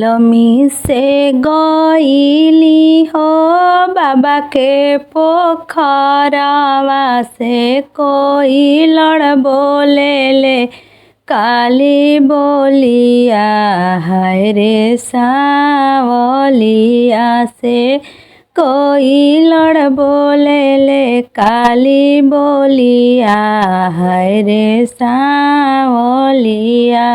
लमी से गईली हो बाबा के पोखरवा से कोई लड़ बोले ले काली बोलिया हाय रे सावलिया से कोई लड़ बोले ले काली बोलिया हाय रे सावलिया।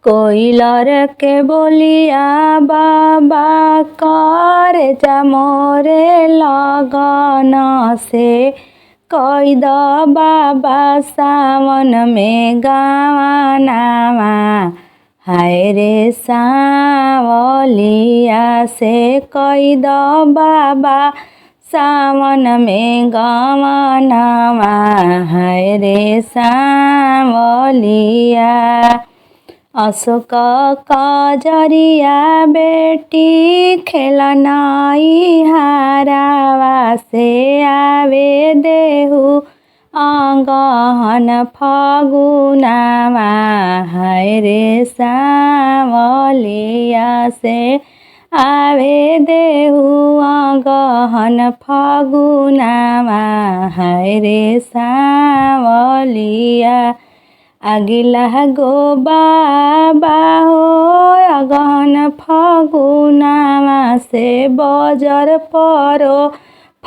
कोई लर के बोलिया बाबा कर जा मोरे लगन से कोई द बाबा सावन में गावनावा हाय रे सावलिया से कोई द बाबा सावन में गावनावा हाय रे सावलिया। अशोक कजरिया बेटी खेलनाई हारावा से आवे देहु अगहन फगुनावा हाय रे सावलिया से आवे देहु अगहन फगुनावा हाय रे सावलिया। अगिला गो बाबा हो अगहन फगुनावा से बजर परो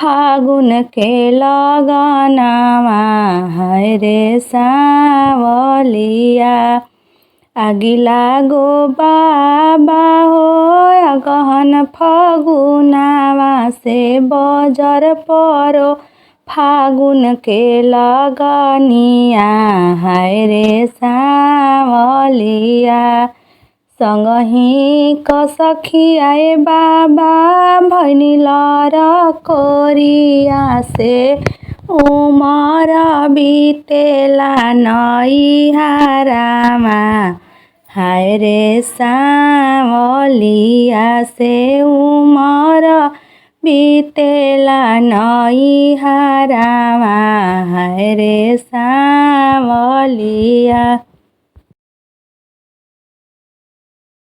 फागुन के लगनावा हाय रे सावलिया। अगिला गो बाबा हो अगहन फगुनावा से बजर परो फागुन के लगनिया हाय रे सावलिया। संगही कसखिया बाबा भैनी लर कोरिया से उमर बीतेला नई हारामा हाय रे सावलिया से उमर बीतेला नई हारामा हाय रे सावलिया।